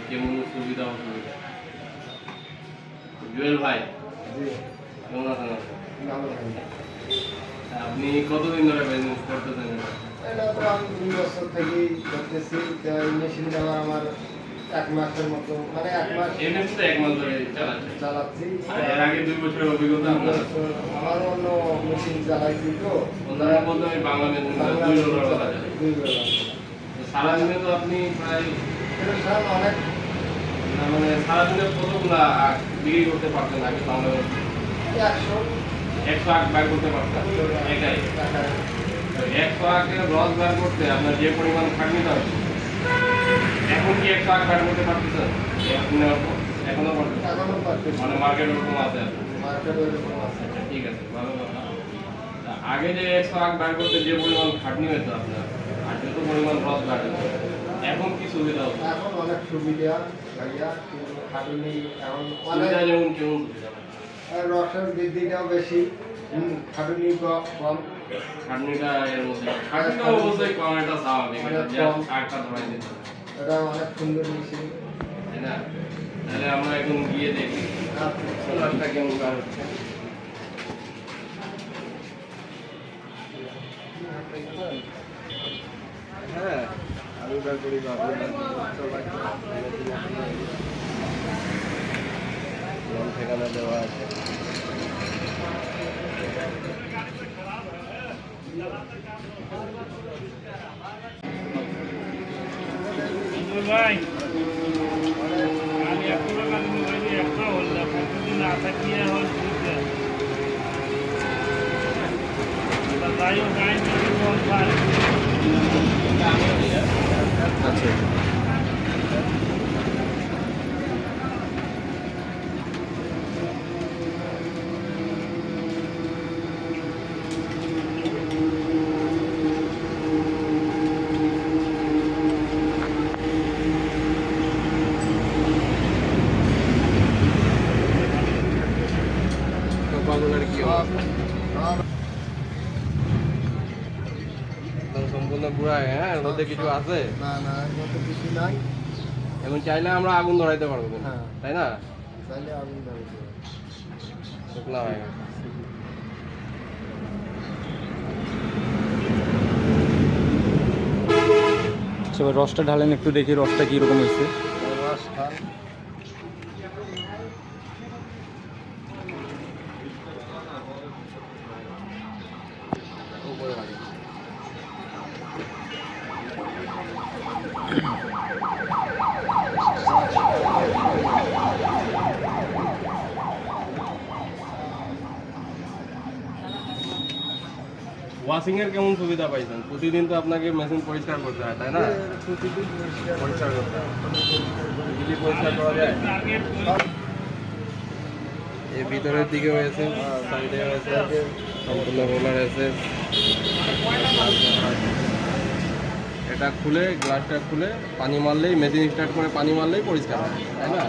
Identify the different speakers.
Speaker 1: কেমন সুবিধা অসুবিধা? জুয়েল ভাই কেমন আছেন? আপনি কতদিন ধরে বিজনেস করতেছেন?
Speaker 2: এটা তো আমি 2 বছর থেকেই করতেছি। মেশিন দেওয়া আমার 1 মাসের মতো, মানে 1 মাস
Speaker 1: এমনি তো 1 মাস ধরে
Speaker 2: চালাচ্ছি।
Speaker 1: এর আগে 2 বছরের অভিজ্ঞতা আপনার?
Speaker 2: আমার অন্য মেশিন চালাইছি তো।
Speaker 1: ওনারা বলতে আমি বাংলা মেশিন 2 ডলার কথা জানি।
Speaker 2: 2 বেলা।
Speaker 1: সারাদিনে তো আপনি প্রায়
Speaker 2: অনেক
Speaker 1: মানে সারাদিনে কতগুলা আখ বিক্রি করতে পারতেন আগে বাংলা মেশিন? 100 আখ বার করতে পারতেন একাই? 100 আখের রস বার করতে আপনার যে পরিমাণ খাটনি দরকার, এখন কি 100 আখ বার করতে পারতেছেন? এখনো পারতেছেন? মানে মার্কেট ওরকম আছে? আচ্ছা, ঠিক আছে, ভালো কথা। আগে যে 100 আখ বার করতে যে পরিমাণ খাটনি হতো আপনার আর যত পরিমাণ রস বার হতো, এখন কি সুবিধা হতো?
Speaker 2: এখন অনেক সুবিধা ভাইয়া, কিন্তু খাটুনি এখন
Speaker 1: সুবিধা যেমন কেমন সুবিধা?
Speaker 2: রসের বৃদ্ধিটাও বেশি, খাটুনি কম।
Speaker 1: খাটনিটা এর মধ্যে খাটনিটা অবশ্যই কম, এটা স্বাভাবিক। আখটা ধরাই দিতে
Speaker 2: এটা অনেক সুন্দর মেশিন,
Speaker 1: তাই না? তাহলে আমরা এখন গিয়ে দেখি রসটা কেমন বার হচ্ছে।
Speaker 2: হ্যাঁ আমি বার করি
Speaker 1: ঠিকানা দেওয়া আছে।
Speaker 3: ভাই আমি একটা মোবাইলে একটা হলাম প্রতিদিন আশা কিনে হল যাই হোক গাই বল পারে।
Speaker 1: আচ্ছা সম্পূর্ণ পুরাই। হ্যাঁ, মধ্যে কিছু আছে?
Speaker 2: না না, এর মধ্যে কিছু নাই।
Speaker 1: এখন চাইলে আমরা আগুন ধরাইতে পারবো,
Speaker 2: হ্যাঁ।
Speaker 1: তাই না?
Speaker 2: চাইলে আগুন ধরাইতে পারবো।
Speaker 1: শুকনা হয়ে গেছে।
Speaker 4: রসটা ঢালেন একটু, দেখি রসটা কীরকম হয়েছে।
Speaker 2: রস খান।
Speaker 1: ওয়াশিং এর কেমন সুবিধা পাইছেন? প্রতিদিন তো আপনাকে মেশিন পরিষ্কার করতে হয়, তাই না?
Speaker 2: প্রতিদিন
Speaker 1: পরিষ্কার করতে হয়, ইজিলি পরিষ্কার করা যায়। এই ভিতরের দিকে হয়েছে, সাইডে হয়েছে, সম্পূর্ণ রোলার আছে। এটা খুলে, গ্লাসটা খুলে পানি মারলেই, মেশিন স্টার্ট করে পানি মারলেই পরিষ্কার হয়, তাই না?